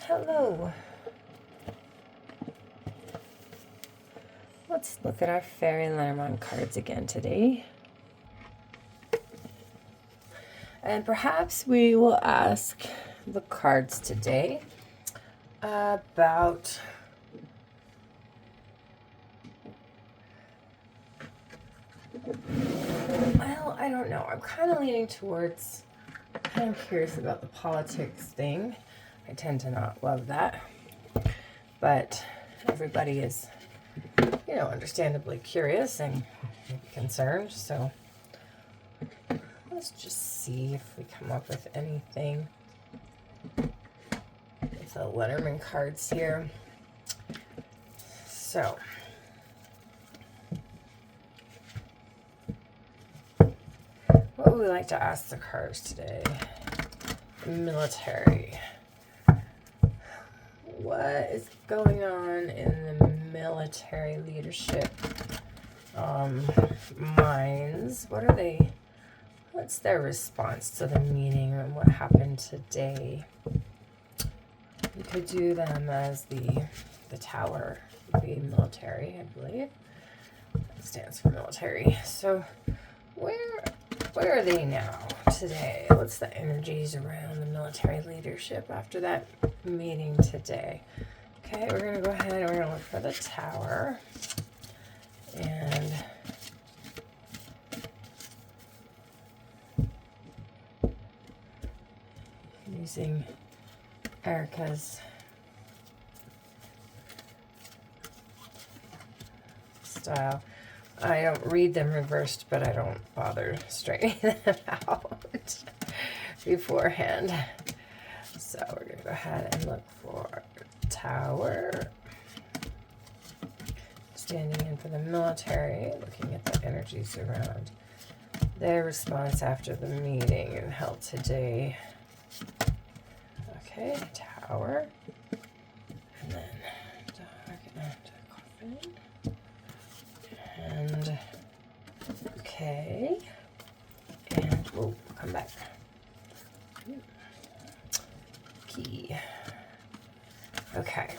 Hello. Let's look at our fairy Lenormand cards again today. And perhaps we will ask the cards today about well, I don't know. I'm kind of leaning towards, I'm curious about the politics thing. I tend to not love that. But everybody is, understandably curious and concerned. So let's just see if we come up with anything with the Lenormand cards here. So what would we like to ask the cards today? Military. What is going on in the military leadership minds? What's their response to the meeting and what happened today? We could do them as the tower, the military, I believe. That stands for military. So where are they now today? What's the energies around the military leadership after that meeting today? Okay, we're going to go ahead and we're going to look for the tower. And using Erica's style. I don't read them reversed, but I don't bother straightening them out beforehand. So we're going to go ahead and look for tower. Standing in for the military, looking at the energies around their response after the meeting and held today. Okay, tower. And then dog and coffin. And okay. And we'll come back. Key. Okay.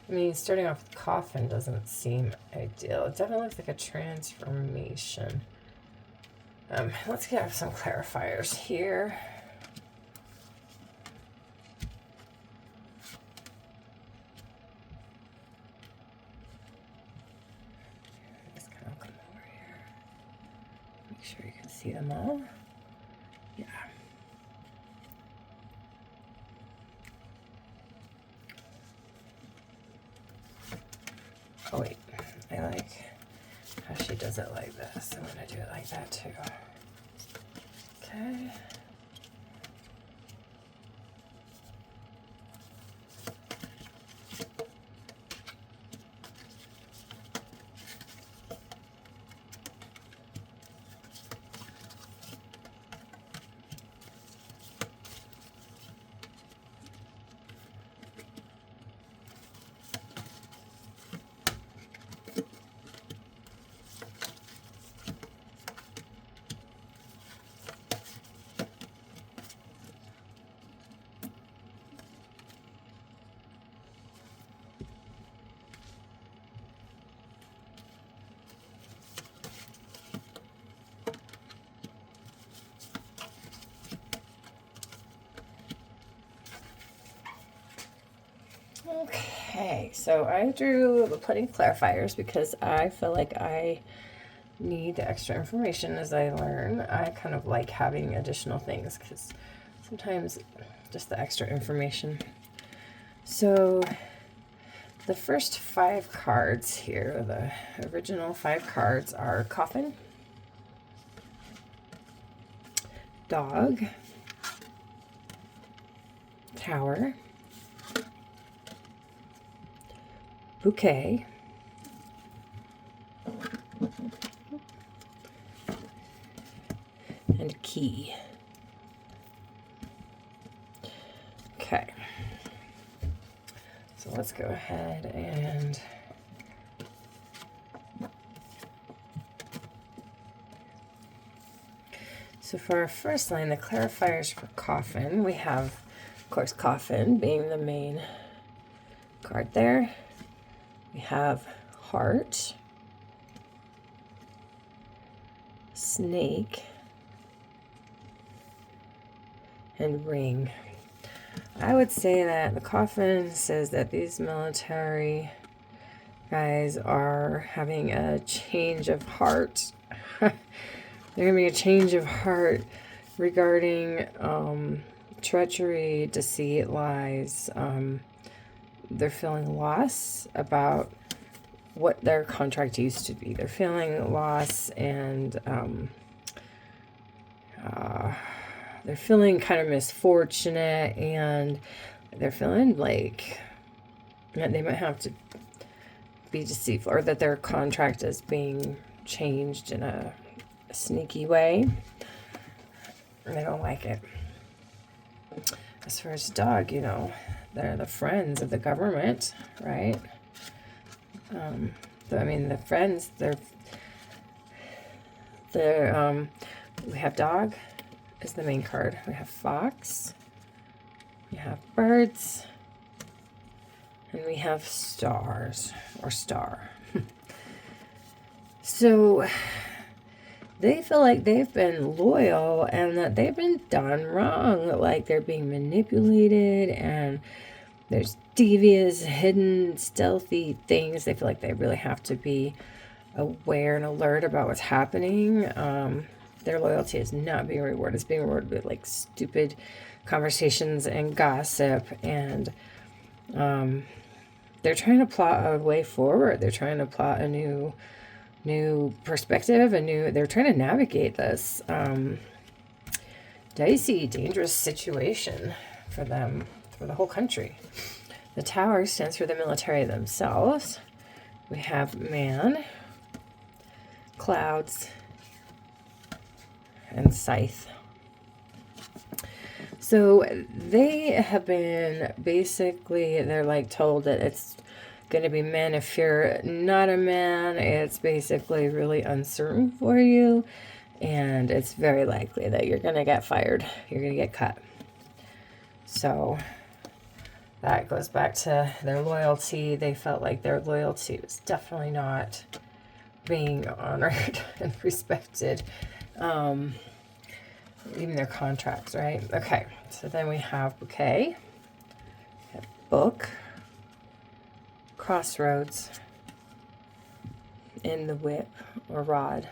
I mean, starting off with coffin doesn't seem ideal. It definitely looks like a transformation. Let's get some clarifiers here. Just kind of come over here. Make sure you can see them all. Yeah. Oh wait, I like how she does it like this. I'm gonna do it like that too. Okay. Okay, so I drew plenty of clarifiers because I feel like I need the extra information as I learn. I kind of like having additional things because sometimes just the extra information. So the first 5 cards here, the original 5 cards are coffin, dog, tower, bouquet, and key. Okay. So let's go ahead and so for our first line, the clarifiers for coffin, we have, of course, coffin being the main card there. We have heart, snake, and ring. I would say that the coffin says that these military guys are having a change of heart. They're having a change of heart regarding treachery, deceit, lies. They're feeling loss about what their contract used to be. They're feeling loss, and they're feeling kind of misfortunate, and they're feeling like they might have to be deceitful, or that their contract is being changed in a sneaky way. They don't like it. As far as dog, you know, they're the friends of the government, right? I mean, the friends, we have dog is the main card. We have fox, we have birds, and we have stars, or star. So they feel like they've been loyal and that they've been done wrong, like they're being manipulated, and there's devious, hidden, stealthy things. They feel like they really have to be aware and alert about what's happening. Their loyalty is not being rewarded. It's being rewarded with like stupid conversations and gossip, and they're trying to plot a way forward. They're trying to plot a new perspective, they're trying to navigate this dicey, dangerous situation for them, for the whole country. The tower stands for the military themselves. We have man, clouds, and scythe. So they have been basically, they're like told that it's going to be man. If you're not a man, it's basically really uncertain for you, and it's very likely that you're going to get fired. You're going to get cut. So that goes back to their loyalty. They felt like their loyalty was definitely not being honored and respected. Even their contracts, right? Okay, so then we have bouquet, we have book, crossroads, in the whip or rod.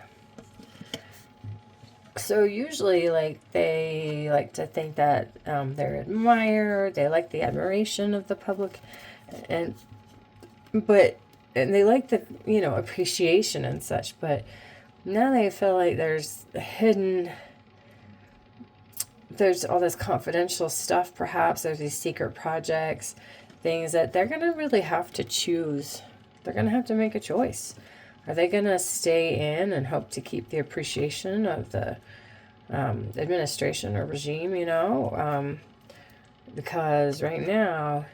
So usually, like, they like to think that they're admired. They like the admiration of the public, and they like the, you know, appreciation and such. But now they feel like there's all this confidential stuff. Perhaps there's these secret projects, things that they're gonna really have to choose. They're gonna have to make a choice. Are they going to stay in and hope to keep the appreciation of the administration or regime, you know? Because right now,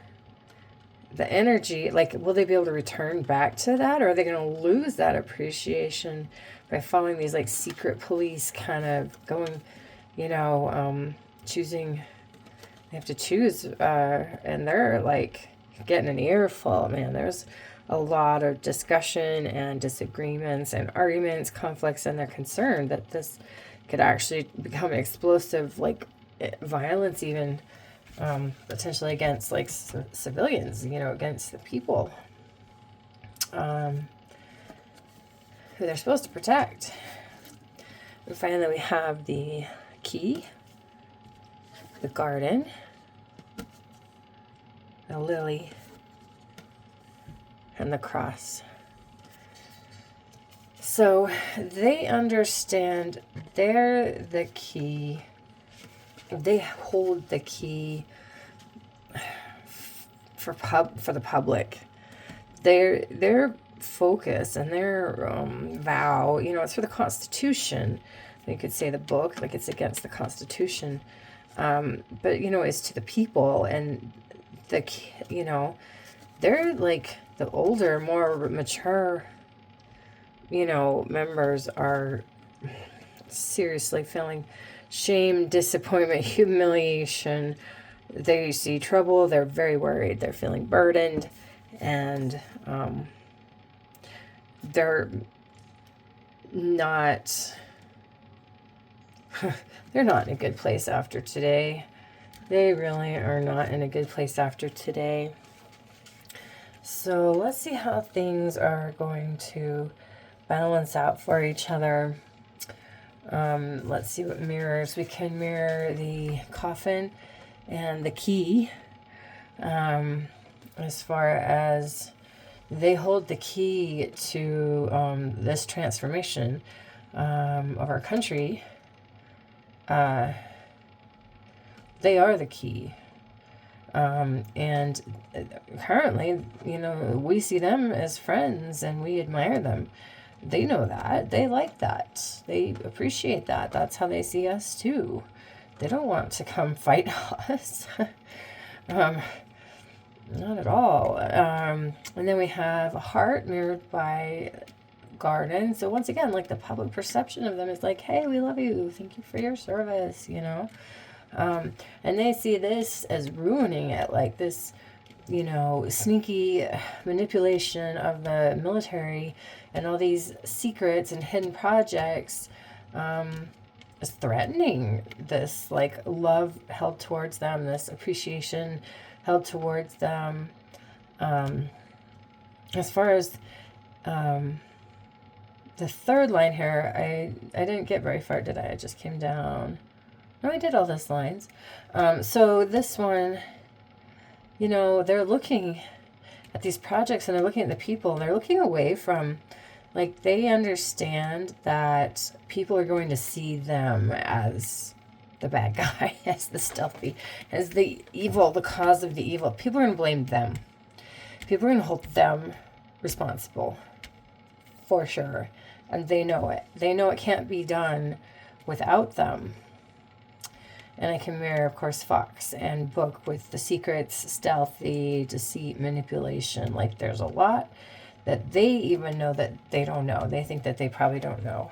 the energy, like, will they be able to return back to that? Or are they going to lose that appreciation by following these, like, secret police kind of going, you know, choosing, they have to choose, and they're, like, getting an earful, man. There's a lot of discussion and disagreements and arguments, conflicts, and they're concerned that this could actually become an explosive, like, violence even, potentially against, like, civilians, you know, against the people who they're supposed to protect. And finally, we have the key, the garden, the lily, and the cross. So they understand they're the key. They hold the key for the public. Their focus and their vow, you know, it's for the Constitution. You could say the book, like, it's against the Constitution, but, you know, it's to the people, and you know, they're like the older, more mature, members are seriously feeling shame, disappointment, humiliation. They see trouble. They're very worried. They're feeling burdened, and they're not they're not in a good place after today. They really are not in a good place after today. So let's see how things are going to balance out for each other. Let's see what mirrors. We can mirror the coffin and the key, as far as they hold the key to this transformation of our country. They are the key. And currently, we see them as friends and we admire them. They know that. They like that. They appreciate that. That's how they see us too. They don't want to come fight us. Not at all. And then we have a heart mirrored by garden. So once again, like the public perception of them is like, hey, we love you. Thank you for your service, And they see this as ruining it, like this, sneaky manipulation of the military and all these secrets and hidden projects is threatening this, like, love held towards them, this appreciation held towards them. As far as the third line here, I didn't get very far, did I? I just came down. No, I did all those lines. So this one, they're looking at these projects and they're looking at the people and they're looking away from, like, they understand that people are going to see them as the bad guy, as the stealthy, as the evil, the cause of the evil. People are going to blame them. People are going to hold them responsible, for sure. And they know it. They know it can't be done without them. And I can mirror, of course, Fox and Book with the secrets, stealthy, deceit, manipulation. Like, there's a lot that they even know that they don't know. They think that they probably don't know.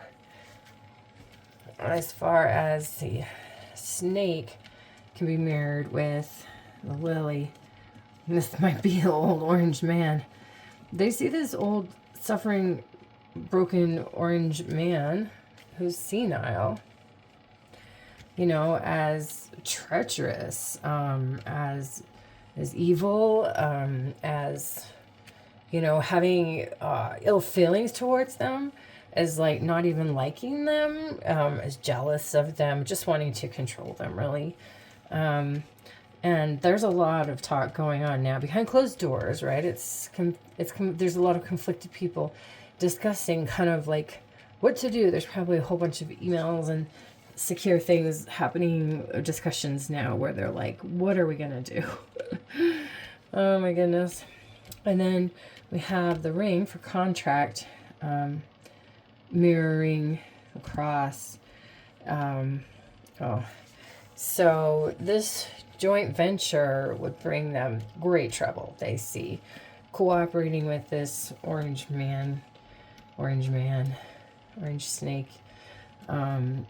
As far as the snake can be mirrored with the lily. This might be the old orange man. They see this old, suffering, broken orange man who's senile, as treacherous, as evil, as, having ill feelings towards them, as, like, not even liking them, as jealous of them, just wanting to control them, really. And there's a lot of talk going on now behind closed doors, right? There's a lot of conflicted people discussing kind of like what to do. There's probably a whole bunch of emails and secure things happening, discussions now where they're like, what are we going to do? Oh my goodness. And then we have the ring for contract, mirroring across. So this joint venture would bring them great trouble. They see cooperating with this orange snake, and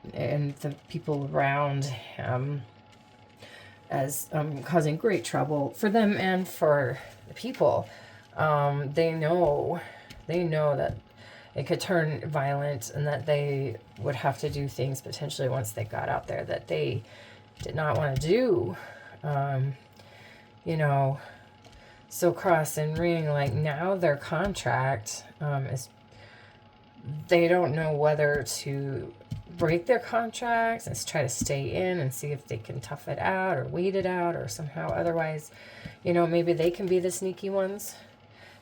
the people around him as causing great trouble for them and for the people. They know that it could turn violent and that they would have to do things potentially once they got out there that they did not want to do. So cross and ring, like, now their contract is, they don't know whether to break their contracts and try to stay in and see if they can tough it out or wait it out or somehow otherwise, maybe they can be the sneaky ones.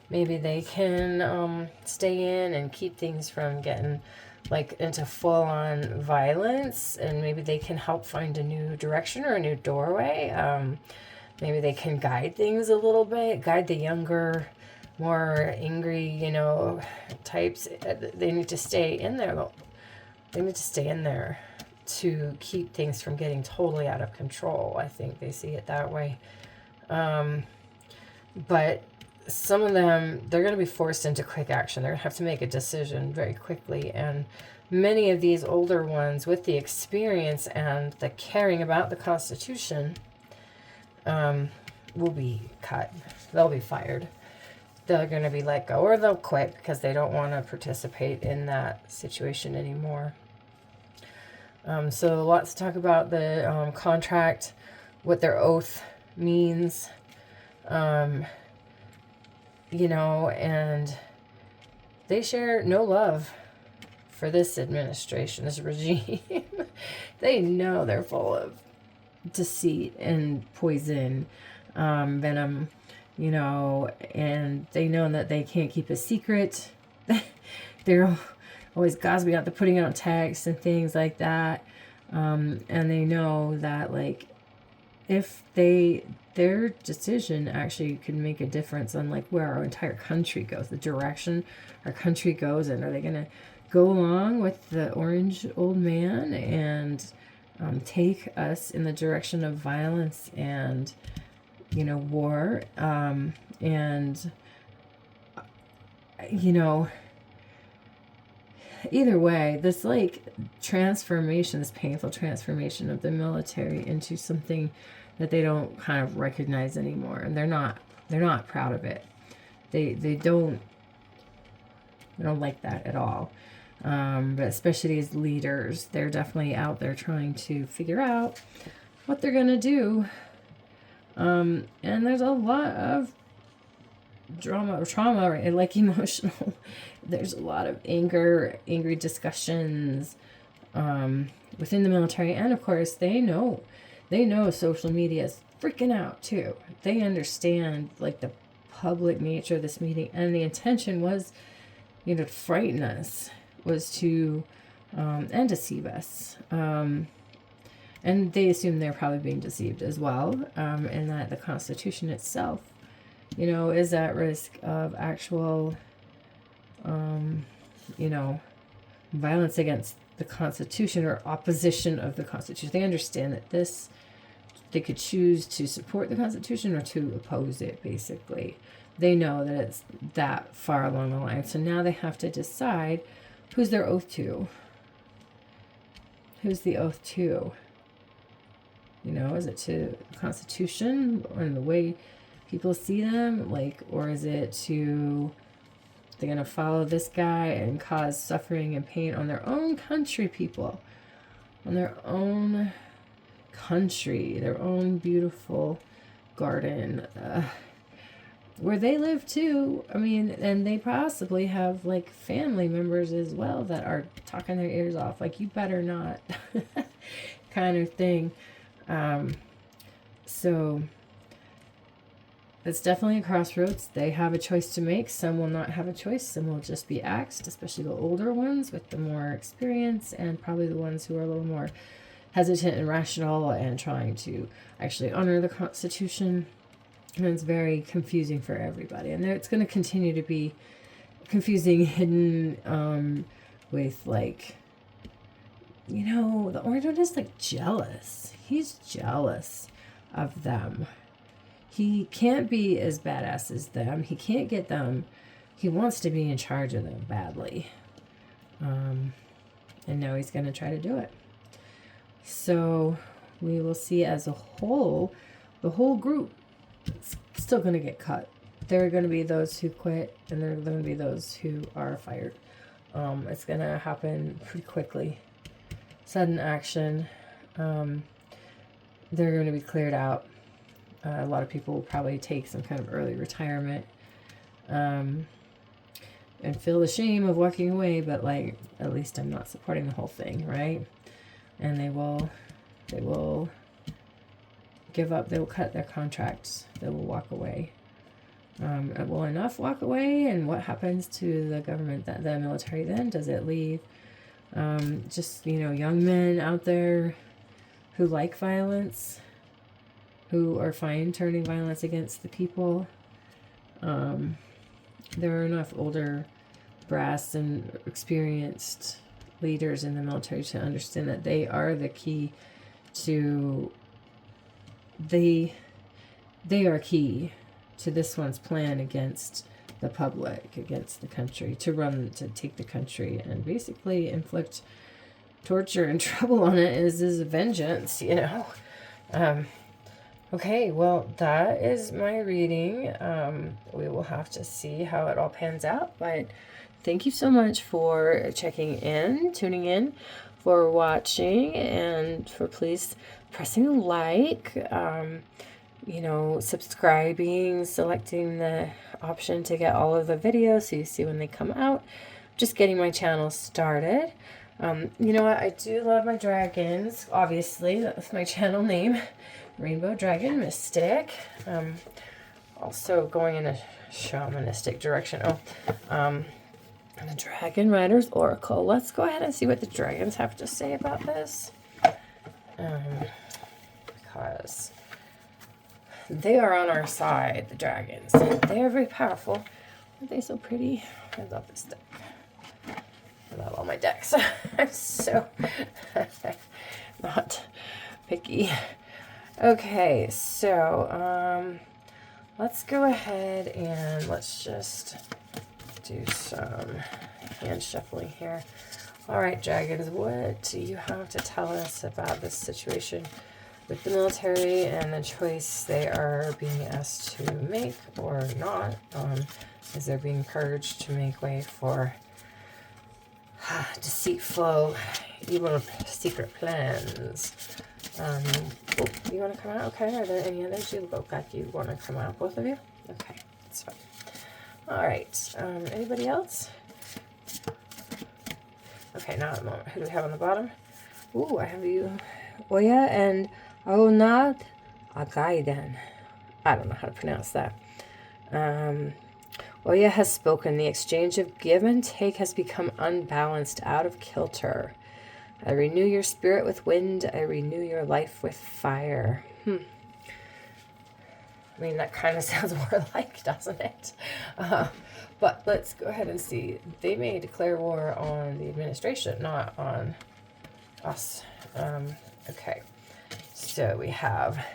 Maybe they can stay in and keep things from getting, like, into full-on violence, and maybe they can help find a new direction or a new doorway. Maybe they can guide things a little bit, guide the younger, more angry, types. They need to stay in there. They need to stay in there to keep things from getting totally out of control. I think they see it that way. But some of them, they're going to be forced into quick action. They're going to have to make a decision very quickly. And many of these older ones with the experience and the caring about the Constitution will be cut. They'll be fired. They're going to be let go, or they'll quit because they don't want to participate in that situation anymore. So lots to talk about the contract, what their oath means, you know, and they share no love for this administration, this regime. They know they're full of deceit and poison, venom, you know, and they know that they can't keep a secret. They're always gossiping out, they're putting out texts and things like that. And they know that, like, if their decision actually could make a difference on, like, where our entire country goes, the direction our country goes in. Are they going to go along with the orange old man and take us in the direction of violence and, you know, war? And, you know, either way, this, like, transformation, this painful transformation of the military into something that they don't kind of recognize anymore, and they're not proud of it. They don't like that at all. But especially as leaders, they're definitely out there trying to figure out what they're gonna do. And there's a lot of trauma, and, like, emotional. There's a lot of angry discussions within the military, and of course they know social media is freaking out too. They understand, like, the public nature of this meeting, and the intention was, you know, to frighten us, was to and deceive us. And they assume they're probably being deceived as well, and that the Constitution itself, you know, is at risk of actual, you know, violence against the Constitution or opposition of the Constitution. They understand that they could choose to support the Constitution or to oppose it, basically. They know that it's that far along the line. So now they have to decide who's their oath to. Who's the oath to? You know, is it to the Constitution or the way people see them? Like, or is it to, they're going to follow this guy and cause suffering and pain on their own country people, on their own country, their own beautiful garden, where they live too. I mean, and they possibly have, like, family members as well that are talking their ears off, like, you better not, kind of thing. So it's definitely a crossroads. They have a choice to make. Some will not have a choice. Some will just be axed, especially the older ones with the more experience, and probably the ones who are a little more hesitant and rational and trying to actually honor the Constitution. And it's very confusing for everybody. And it's going to continue to be confusing, hidden, with, like, you know, the orange one is, like, jealous. He's jealous of them. He can't be as badass as them. He can't get them. He wants to be in charge of them badly. And now he's going to try to do it. So we will see as a whole, the whole group is still going to get cut. There are going to be those who quit, and there are going to be those who are fired. It's going to happen pretty quickly. Sudden action. They're going to be cleared out. A lot of people will probably take some kind of early retirement, and feel the shame of walking away, but, like, at least I'm not supporting the whole thing, right? And they will give up. They will cut their contracts. They will walk away. Will enough walk away? And what happens to the government, the military then? Does it leave just, you know, young men out there who like violence, who are fine turning violence against the people? There are enough older brass and experienced leaders in the military to understand that they are the key to, they are key to this one's plan against the public, against the country, to take the country and basically inflict torture and trouble on it as his vengeance, you know. Okay, well, that is my reading. We will have to see how it all pans out, but thank you so much for checking in, tuning in, for watching, and for please pressing like, you know, subscribing, selecting the option to get all of the videos so you see when they come out. Just getting my channel started. You know what? I do love my dragons, obviously. That's my channel name, Rainbow Dragon Mystic. Also going in a shamanistic direction. The Dragon Rider's Oracle. Let's go ahead and see what the dragons have to say about this. Because they are on our side, the dragons. They are very powerful. Aren't they so pretty? I love this deck. I love all my decks. I'm so not picky. Okay, so let's go ahead and let's just do some hand shuffling here. All right, dragons, what do you have to tell us about this situation with the military and the choice they are being asked to make or not? As they're being encouraged to make way for deceitful, evil, secret plans. Oh, you want to come out? Okay, are there any others you look like you want to come out? Both of you? Okay, that's fine. All right, anybody else? Okay, now who do we have on the bottom? Ooh, I have you, Oya and Aonad Agaidan. I don't know how to pronounce that. Oya has spoken. The exchange of give and take has become unbalanced, out of kilter. I renew your spirit with wind. I renew your life with fire. I mean, that kind of sounds warlike, doesn't it? But let's go ahead and see. They may declare war on the administration, not on us. Okay. So we have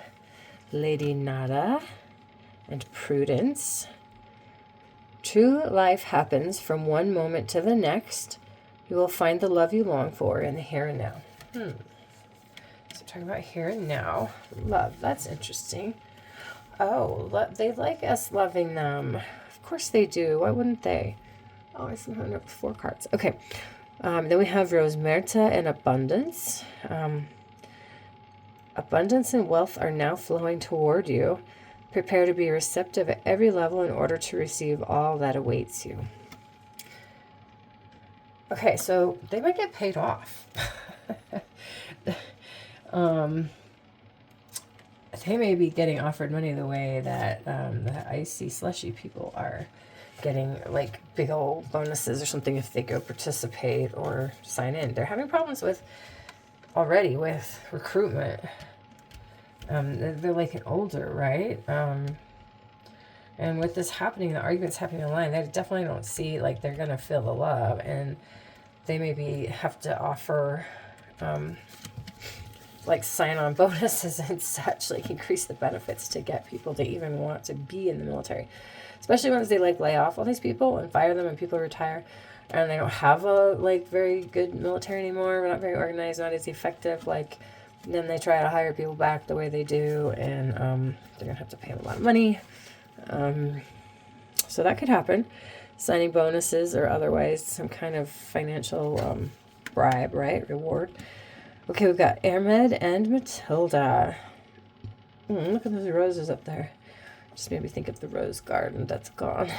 Lady Nada and Prudence. True life happens from one moment to the next. You will find the love you long for in the here and now. So we're talking about here and now. Love, that's interesting. Oh, they like us loving them. Of course they do. Why wouldn't they? Oh, I somehow ended up with 4 cards. Okay. Then we have Rose Merta and Abundance. Abundance and wealth are now flowing toward you. Prepare to be receptive at every level in order to receive all that awaits you. Okay, so they might get paid off. They may be getting offered money the way that the icy slushy people are getting, like big old bonuses or something if they go participate or sign in. They're having problems already with recruitment. They're like an older, right? And with this happening, the arguments happening online, they definitely don't see like they're gonna feel the love, and they maybe have to offer like sign-on bonuses and such, like increase the benefits to get people to even want to be in the military, especially once they like lay off all these people and fire them and people retire and they don't have a like very good military anymore. We're not very organized, not as effective. Like then they try to hire people back the way they do, and they're gonna have to pay them a lot of money. So that could happen. Signing bonuses or otherwise some kind of financial bribe, right? Reward. Okay, we've got Ahmed and Matilda. Look at those roses up there. Just made me think of the rose garden that's gone.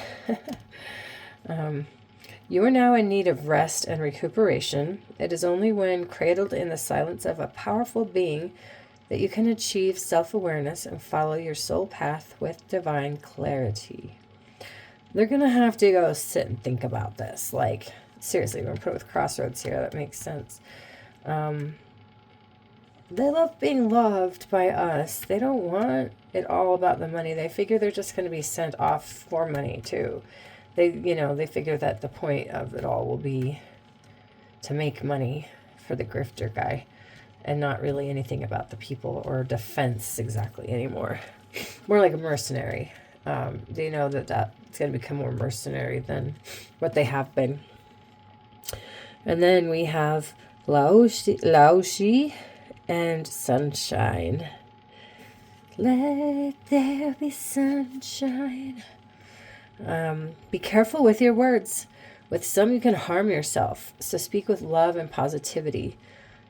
You are now in need of rest and recuperation. It is only when cradled in the silence of a powerful being that you can achieve self-awareness and follow your soul path with divine clarity. They're going to have to go sit and think about this. Like, seriously, we're going to put it with crossroads here. That makes sense. They love being loved by us. They don't want it all about the money. They figure they're just going to be sent off for money, too. They figure that the point of it all will be to make money for the grifter guy and not really anything about the people or defense exactly anymore. More like a mercenary They know that that's going to become more mercenary than what they have been. And then we have Laoshi and sunshine. Let there be sunshine. Be careful with your words. With some you can harm yourself, so speak with love and positivity.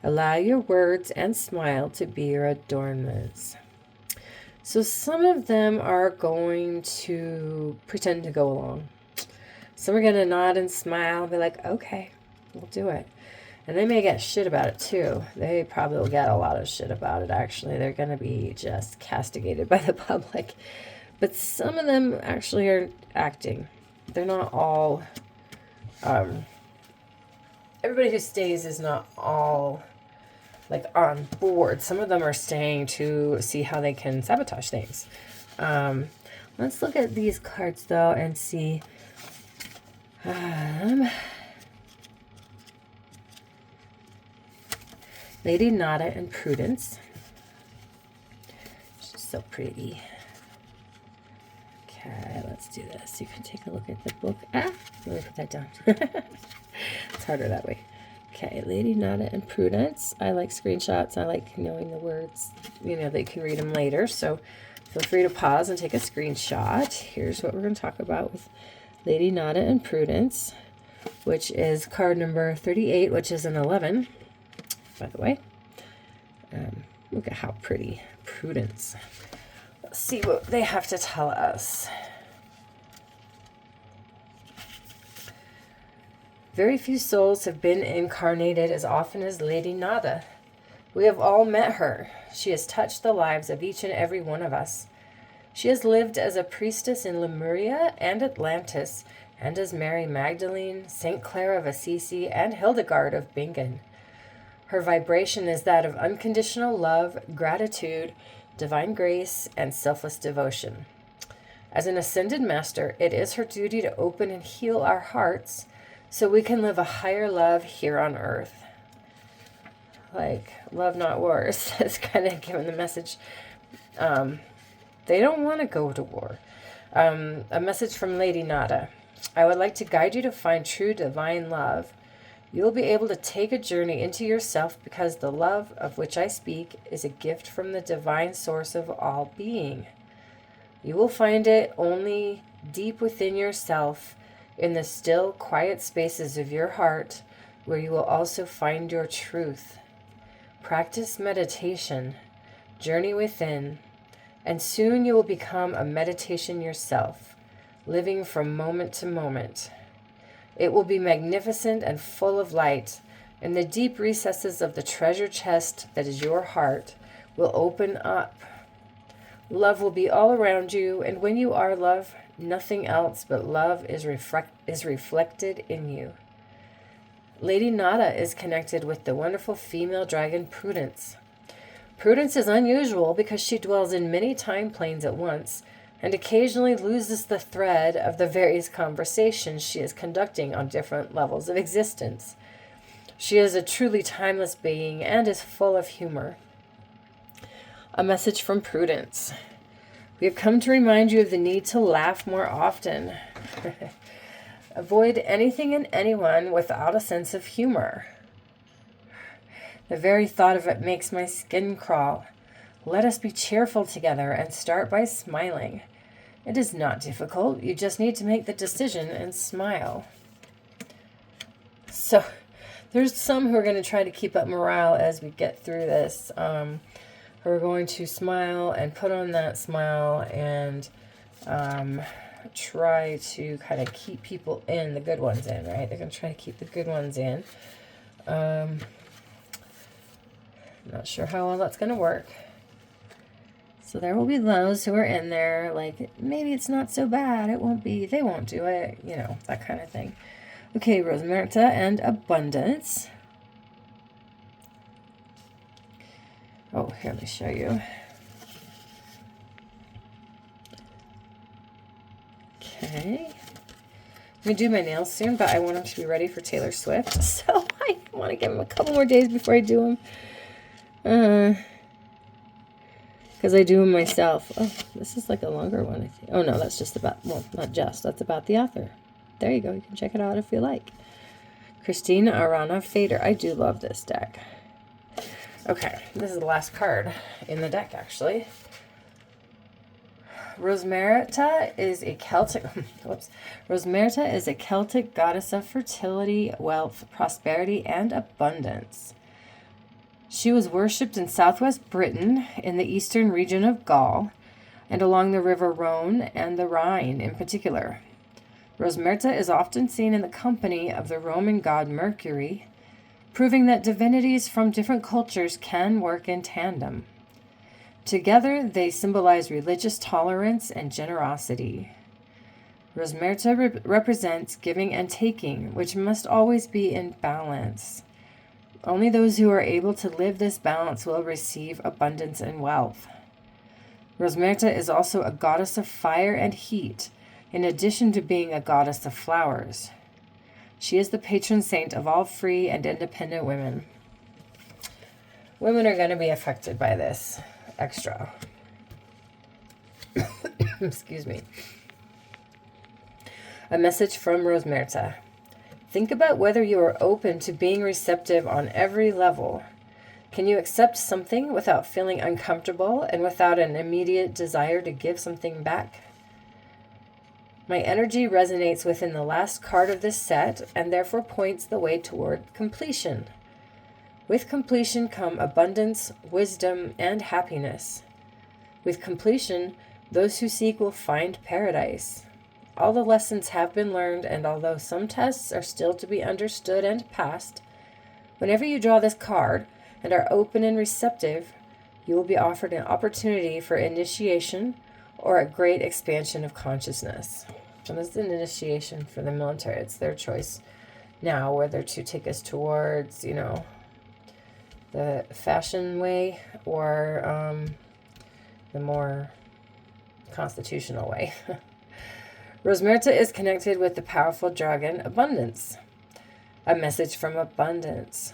Allow your words and smile to be your adornments. So some of them are going to pretend to go along. Some are going to nod and smile, be like, okay, we'll do it. And they may get shit about it too. They probably will get a lot of shit about it, actually. They're going to be just castigated by the public. But some of them actually are acting. They're not all... everybody who stays is not all like on board. Some of them are staying to see how they can sabotage things. Let's look at these cards though and see. Lady Nada and Prudence. She's so pretty. Okay, let's do this. You can take a look at the book. Let me put that down. It's harder that way. Okay, Lady Nada and Prudence. I like screenshots. I like knowing the words. You know, they can read them later. So feel free to pause and take a screenshot. Here's what we're going to talk about with Lady Nada and Prudence, which is card number 38, which is an 11, by the way. Look at how pretty. Prudence. Let's see what they have to tell us. Very few souls have been incarnated as often as Lady Nada. We have all met her. She has touched the lives of each and every one of us. She has lived as a priestess in Lemuria and Atlantis, and as Mary Magdalene, St. Clare of Assisi, and Hildegard of Bingen. Her vibration is that of unconditional love, gratitude, divine grace, and selfless devotion. As an ascended master, it is her duty to open and heal our hearts so we can live a higher love here on earth. Like, love not wars. It's kind of given the message. They don't want to go to war. A message from Lady Nada. I would like to guide you to find true divine love. You will be able to take a journey into yourself because the love of which I speak is a gift from the divine source of all being. You will find it only deep within yourself, in the still, quiet spaces of your heart, where you will also find your truth. Practice meditation, journey within, and soon you will become a meditation yourself, living from moment to moment. It will be magnificent and full of light, and the deep recesses of the treasure chest that is your heart will open up. Love will be all around you, and when you are love, nothing else but love is reflected in you. Lady Nada is connected with the wonderful female dragon Prudence. Prudence is unusual because she dwells in many time planes at once, and occasionally loses the thread of the various conversations she is conducting on different levels of existence. She is a truly timeless being and is full of humor. A message from Prudence. We have come to remind you of the need to laugh more often. Avoid anything and anyone without a sense of humor. The very thought of it makes my skin crawl. Let us be cheerful together and start by smiling. It is not difficult. You just need to make the decision and smile. So there's some who are going to try to keep up morale as we get through this. Who are going to smile and put on that smile and try to kind of keep people in, the good ones in, right? They're going to try to keep the good ones in. Not sure how well that's going to work. So there will be those who are in there, like, maybe it's not so bad, it won't be, they won't do it, you know, that kind of thing. Okay, Rosamerta and Abundance. Oh, here, let me show you. Okay. I'm going to do my nails soon, but I want them to be ready for Taylor Swift, so I want to give them a couple more days before I do them. because I do them myself. Oh, this is like a longer one, I think. Oh, no, that's just about, well, not just, that's about the author. There you go. You can check it out if you like. Christine Arana Fader. I do love this deck. Okay, this is the last card in the deck, actually. Rosmerta is a Celtic Rosmerta is a Celtic goddess of fertility, wealth, prosperity, and abundance. She was worshipped in southwest Britain, in the eastern region of Gaul, and along the river Rhone and the Rhine in particular. Rosmerta is often seen in the company of the Roman god Mercury, proving that divinities from different cultures can work in tandem. Together, they symbolize religious tolerance and generosity. Rosmerta represents giving and taking, which must always be in balance. Only those who are able to live this balance will receive abundance and wealth. Rosmerta is also a goddess of fire and heat, in addition to being a goddess of flowers. She is the patron saint of all free and independent women. Women are going to be affected by this extra. Excuse me. A message from Rosmerta. Think about whether you are open to being receptive on every level. Can you accept something without feeling uncomfortable and without an immediate desire to give something back? My energy resonates within the last card of this set and therefore points the way toward completion. With completion come abundance, wisdom, and happiness. With completion, those who seek will find paradise. All the lessons have been learned, and although some tests are still to be understood and passed, whenever you draw this card and are open and receptive, you will be offered an opportunity for initiation or a great expansion of consciousness. So this is an initiation for the military. It's their choice now whether to take us towards, the fashion way or the more constitutional way. Rosmerta is connected with the powerful dragon Abundance. A message from Abundance.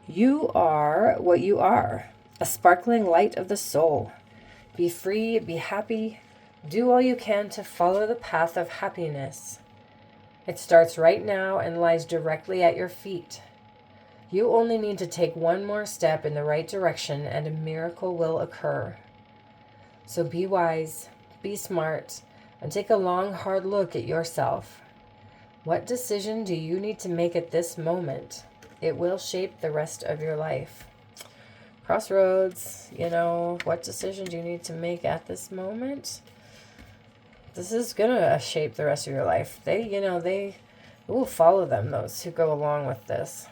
You are what you are, a sparkling light of the soul. Be free, be happy, do all you can to follow the path of happiness. It starts right now and lies directly at your feet. You only need to take one more step in the right direction and a miracle will occur. So be wise, be smart, and take a long, hard look at yourself. What decision do you need to make at this moment? It will shape the rest of your life. Crossroads, what decision do you need to make at this moment? This is going to shape the rest of your life. They will follow them, those who go along with this.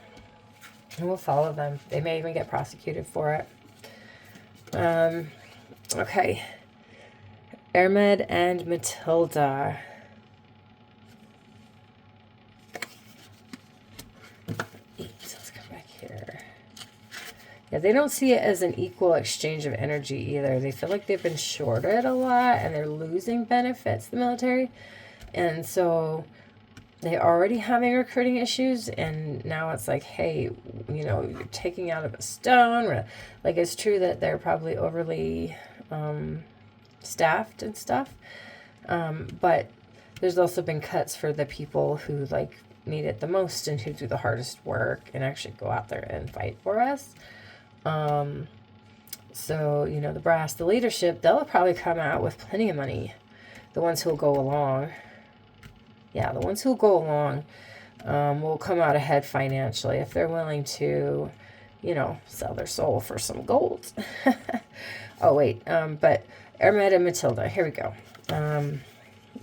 And we'll follow them. They may even get prosecuted for it. Okay. Hermed and Matilda. Let's come back here. Yeah, they don't see it as an equal exchange of energy either. They feel like they've been shorted a lot and they're losing benefits, the military. And so they're already having recruiting issues, and now it's like, hey, you're taking out of a stone. Like, it's true that they're probably overly staffed and stuff, but there's also been cuts for the people who need it the most and who do the hardest work and actually go out there and fight for us. So the brass, the leadership, they'll probably come out with plenty of money. The ones who will go along. Yeah, the ones who go along will come out ahead financially if they're willing to, sell their soul for some gold. Oh, wait. But Hermed and Matilda. Here we go.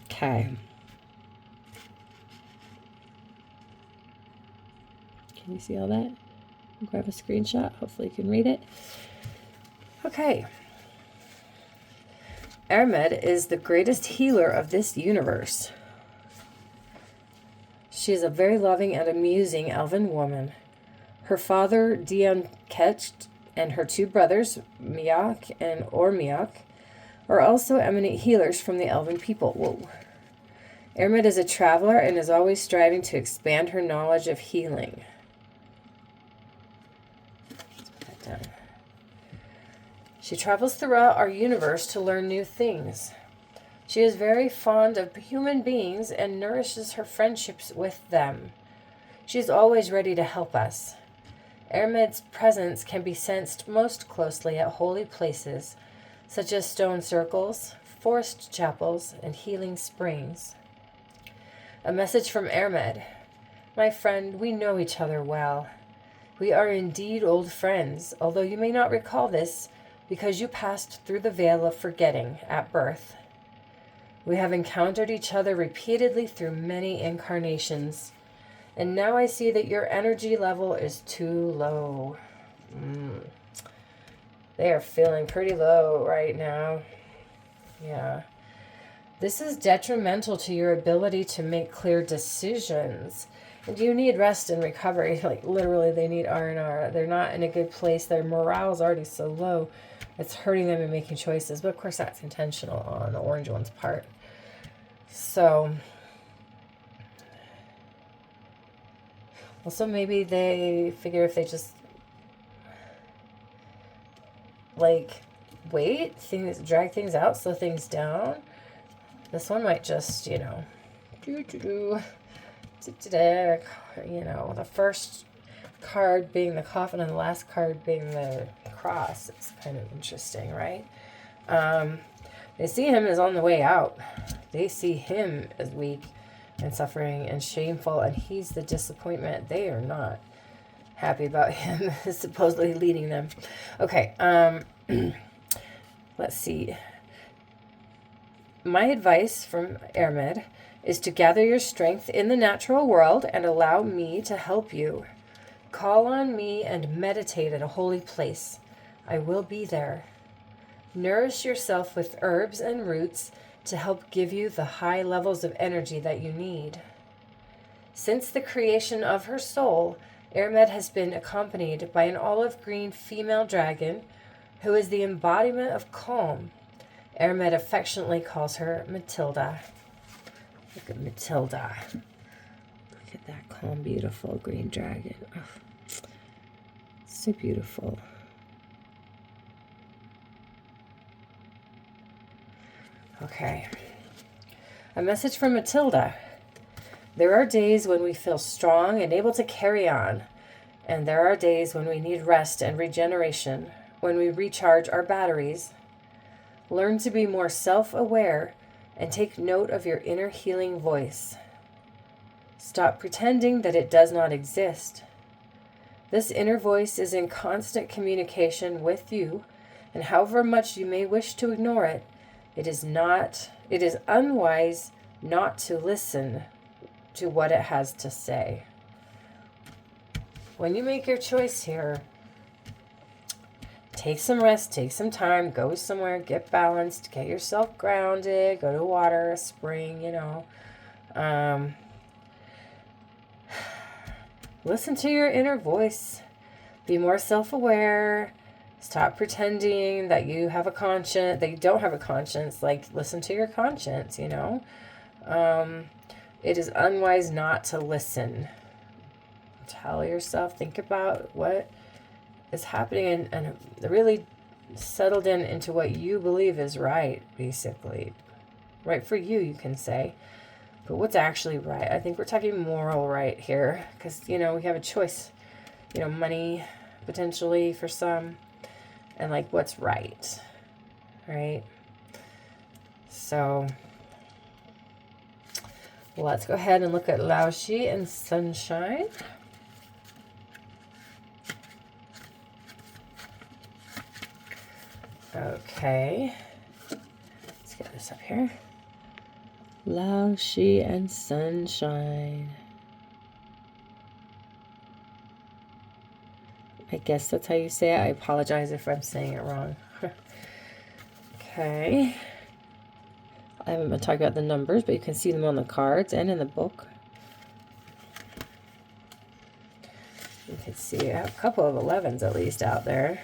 Okay. Can you see all that? Grab a screenshot. Hopefully you can read it. Okay. Hermed is the greatest healer of this universe. She is a very loving and amusing elven woman. Her father, Dion Ketcht, and her two brothers, Miak and Ormiak, are also eminent healers from the elven people. Whoa. Hermed is a traveler and is always striving to expand her knowledge of healing. Let's put that down. She travels throughout our universe to learn new things. She is very fond of human beings and nourishes her friendships with them. She is always ready to help us. Ermed's presence can be sensed most closely at holy places, such as stone circles, forest chapels, and healing springs. A message from Ermed. My friend, we know each other well. We are indeed old friends, although you may not recall this because you passed through the veil of forgetting at birth. We have encountered each other repeatedly through many incarnations, and now I see that your energy level is too low. They are feeling pretty low right now. Yeah. This is detrimental to your ability to make clear decisions. And you need rest and recovery. Like, literally, they need R&R. They're not in a good place. Their morale is already so low. It's hurting them in making choices. But, of course, that's intentional on the orange one's part. So, also maybe they figure if they just, like, wait, drag things out, slow things down. This one might just, you know, the first card being the coffin and the last card being the cross. It's kind of interesting, right? They see him as on the way out. They see him as weak and suffering and shameful, and he's the disappointment. They are not happy about him supposedly leading them. Okay, let's see. My advice from Ermed is to gather your strength in the natural world and allow me to help you. Call on me and meditate at a holy place. I will be there. Nourish yourself with herbs and roots to help give you the high levels of energy that you need. Since the creation of her soul, Ermed has been accompanied by an olive green female dragon who is the embodiment of calm. Ermed affectionately calls her Matilda. Look at Matilda. Look at that calm, beautiful green dragon. Oh, so beautiful. Okay. A message from Matilda. There are days when we feel strong and able to carry on, and there are days when we need rest and regeneration, when we recharge our batteries. Learn to be more self-aware and take note of your inner healing voice. Stop pretending that it does not exist. This inner voice is in constant communication with you, and however much you may wish to ignore it, it is unwise not to listen to what it has to say. When you make your choice here, take some rest, take some time, go somewhere, get balanced, get yourself grounded, go to water, a spring, listen to your inner voice. Be more self-aware. Stop pretending that you have a conscience, that you don't have a conscience. Like, listen to your conscience, It is unwise not to listen. Tell yourself, think about what is happening and really settled into what you believe is right, basically. Right for you, you can say. But what's actually right? I think we're talking moral right here because, we have a choice. Money potentially for some and like what's right, right? So let's go ahead and look at Laoshi and Sunshine. Okay, let's get this up here. Laoshi and Sunshine. I guess that's how you say it. I apologize if I'm saying it wrong. Okay. I haven't been talking about the numbers, but you can see them on the cards and in the book. You can see I have a couple of 11s at least out there.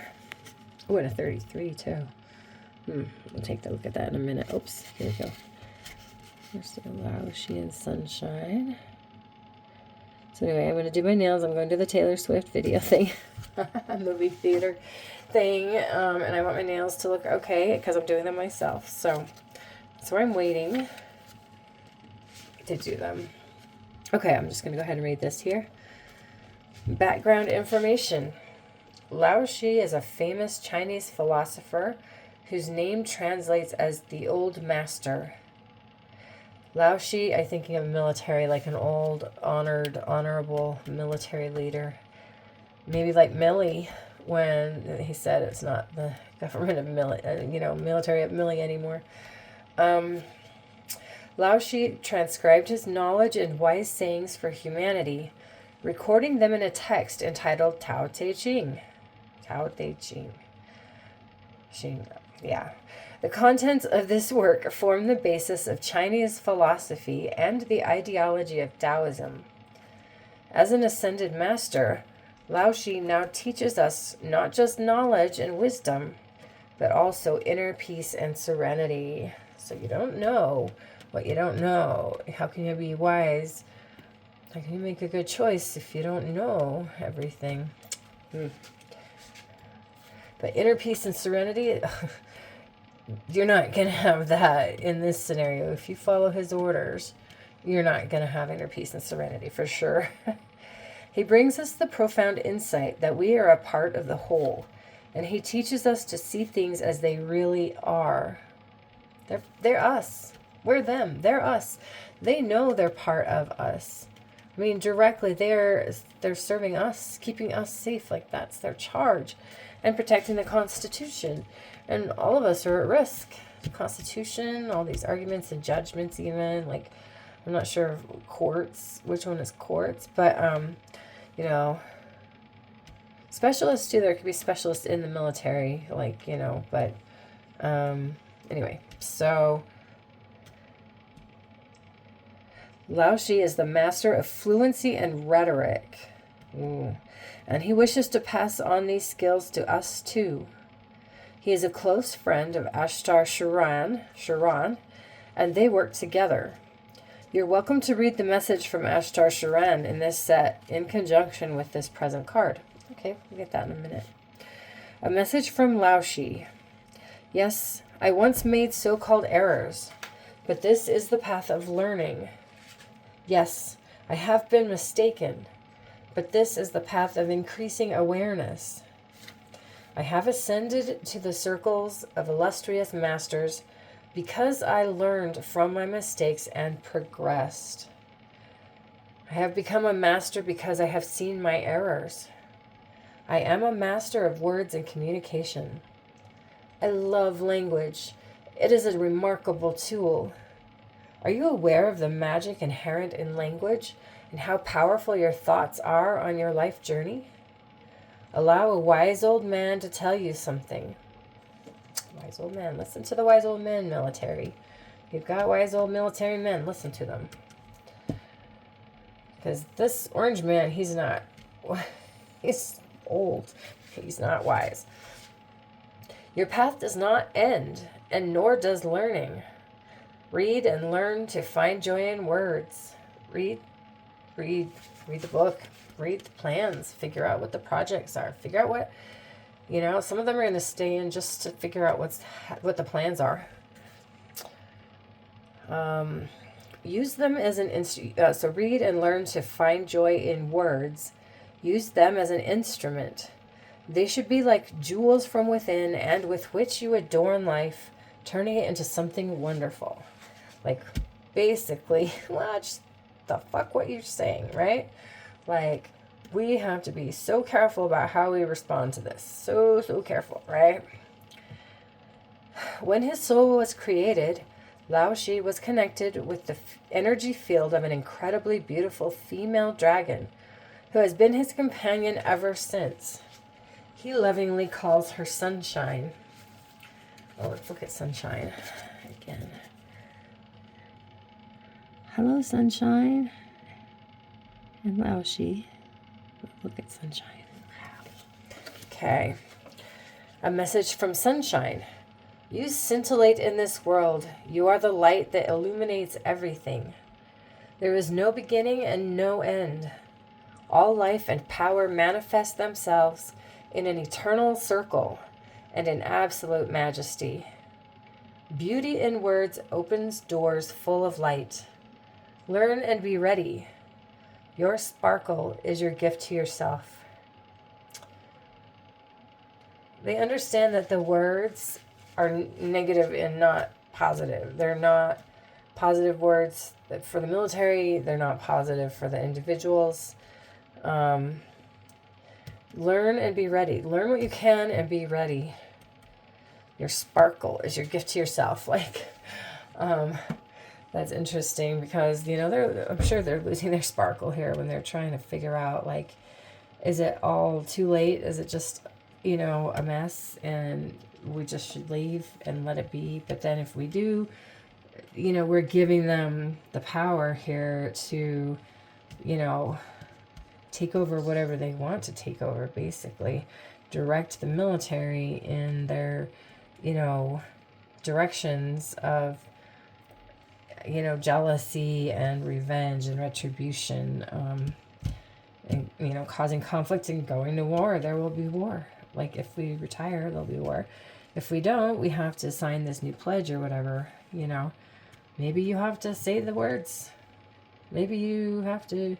Oh, and a 33 too. We'll take a look at that in a minute. Oops, here we go. Here's the Laoshi and Sunshine. So anyway, I'm going to do my nails. I'm going to the Taylor Swift video thing, movie theater thing, and I want my nails to look okay because I'm doing them myself. So that's why I'm waiting to do them. Okay, I'm just going to go ahead and read this here. Background information. Lao Shi is a famous Chinese philosopher whose name translates as the Old Master. Lao Shi, I'm thinking of military, like an old, honorable military leader. Maybe like Milley, when he said it's not the government of military of Milley anymore. Lao Shi transcribed his knowledge and wise sayings for humanity, recording them in a text entitled Tao Te Ching. Tao Te Ching. Yeah. The contents of this work form the basis of Chinese philosophy and the ideology of Taoism. As an ascended master, Lao Shi now teaches us not just knowledge and wisdom, but also inner peace and serenity. So you don't know what you don't know. How can you be wise? How can you make a good choice if you don't know everything? But inner peace and serenity, you're not going to have that in this scenario. If you follow his orders, you're not going to have inner peace and serenity for sure. He brings us the profound insight that we are a part of the whole, and he teaches us to see things as they really are. They're us. We're them. They're us. They know they're part of us. I mean, directly, they're serving us, keeping us safe. Like, that's their charge. And protecting the Constitution. And all of us are at risk. The Constitution, all these arguments and judgments even. Like, I'm not sure of courts, which one is courts. But, specialists too. There could be specialists in the military. Like, but anyway. So Lao Shi is the master of fluency and rhetoric. And he wishes to pass on these skills to us too. He is a close friend of Ashtar Sharan, and they work together. You're welcome to read the message from Ashtar Sharan in this set in conjunction with this present card. Okay, we'll get that in a minute. A message from Lao Shi. Yes, I once made so-called errors, but this is the path of learning. Yes, I have been mistaken, but this is the path of increasing awareness. I have ascended to the circles of illustrious masters because I learned from my mistakes and progressed. I have become a master because I have seen my errors. I am a master of words and communication. I love language. It is a remarkable tool. Are you aware of the magic inherent in language and how powerful your thoughts are on your life journey? Allow a wise old man to tell you something. Wise old man. Listen to the wise old men, military. You've got wise old military men. Listen to them. Because this orange man, he's old. He's not wise. Your path does not end, and nor does learning. Read and learn to find joy in words. Read the book. Read the plans. Figure out what the projects are. Figure out what, some of them are going to stay in just to figure out what the plans are. Use them as an instrument. So read and learn to find joy in words. Use them as an instrument. They should be like jewels from within and with which you adorn life, turning it into something wonderful. Like, basically, watch the fuck what you're saying, right? Like, we have to be so careful about how we respond to this. So careful, right? When his soul was created, Lao Shi was connected with the energy field of an incredibly beautiful female dragon who has been his companion ever since. He lovingly calls her Sunshine. Oh, let's look at Sunshine again. Hello, Sunshine. And Lao Shi. Look at Sunshine. Okay. A message from Sunshine. You scintillate in this world. You are the light that illuminates everything. There is no beginning and no end. All life and power manifest themselves in an eternal circle and in absolute majesty. Beauty in words opens doors full of light. Learn and be ready. Your sparkle is your gift to yourself. They understand that the words are negative and not positive. They're not positive words for the military. They're not positive for the individuals. Learn and be ready. Learn what you can and be ready. Your sparkle is your gift to yourself. That's interesting because, I'm sure they're losing their sparkle here when they're trying to figure out, is it all too late? Is it just, a mess and we just should leave and let it be? But then if we do, we're giving them the power here to, take over whatever they want to take over, basically. Direct the military in their, directions of, jealousy and revenge and retribution, and, causing conflict and going to war. There will be war. If we retire, there'll be war. If we don't, we have to sign this new pledge or whatever, Maybe you have to say the words. Maybe you have to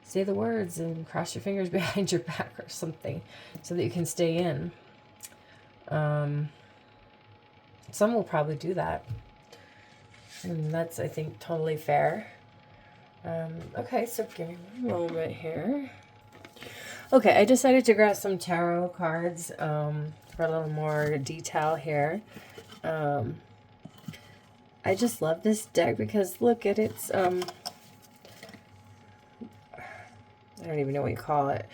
say the words and cross your fingers behind your back or something so that you can stay in. Some will probably do that. And that's, I think, totally fair. Okay, so give me one moment here. Okay, I decided to grab some tarot cards for a little more detail here. I just love this deck because look at its, I don't even know what you call it.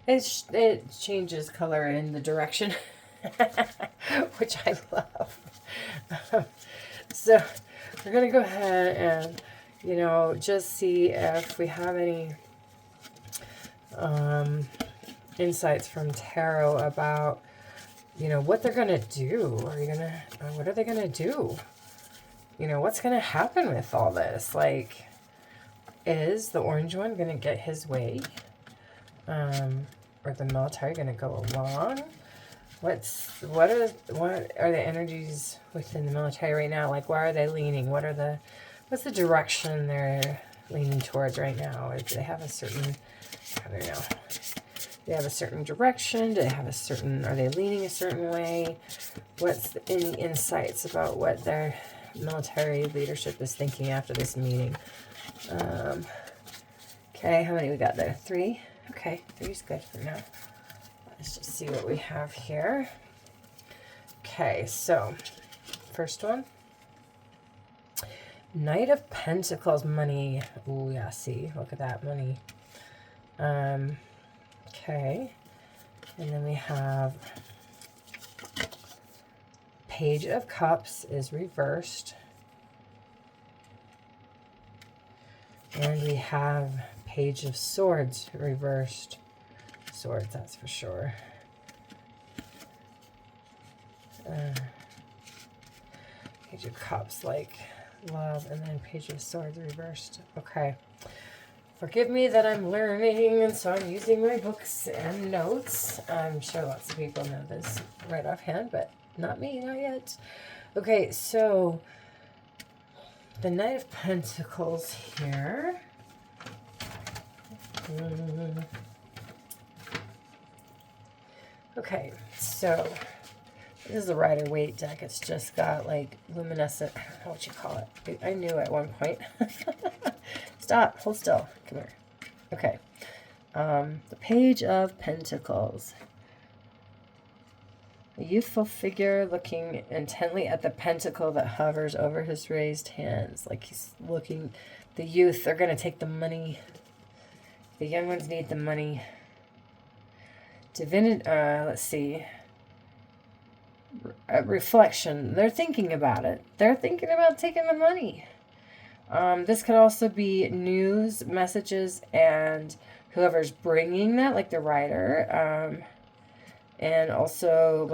It changes color in the direction, which I love. So we're going to go ahead and, just see if we have any insights from tarot about, what they're going to do. What are they going to do? What's going to happen with all this? Is the orange one going to get his way? Or the military going to go along? What are the energies within the military right now? Where are they leaning? What's the direction they're leaning towards right now? Do they have a certain, I don't know. Do they have a certain direction? Are they leaning a certain way? What's any insights about what their military leadership is thinking after this meeting? Okay, how many we got there? 3? Okay, 3 is good for now. Let's just see what we have here. Okay, so first one. Knight of Pentacles, money. Oh yeah, see, look at that, money. Okay, and then we have Page of Cups is reversed. And we have Page of Swords reversed. Swords, that's for sure. Page of Cups, love, and then Page of Swords reversed. Okay. Forgive me that I'm learning, and so I'm using my books and notes. I'm sure lots of people know this right offhand, but not me, not yet. Okay, so the Knight of Pentacles here. Okay, so this is the Rider-Waite deck. It's just got luminescent, I don't know what you call it. I knew at one point. Stop, hold still, come here. Okay, the Page of Pentacles. A youthful figure looking intently at the pentacle that hovers over his raised hands. He's looking, the youth, they're going to take the money. The young ones need the money. Let's see. Reflection. They're thinking about it. They're thinking about taking the money. This could also be news, messages, and whoever's bringing that, the writer. And also,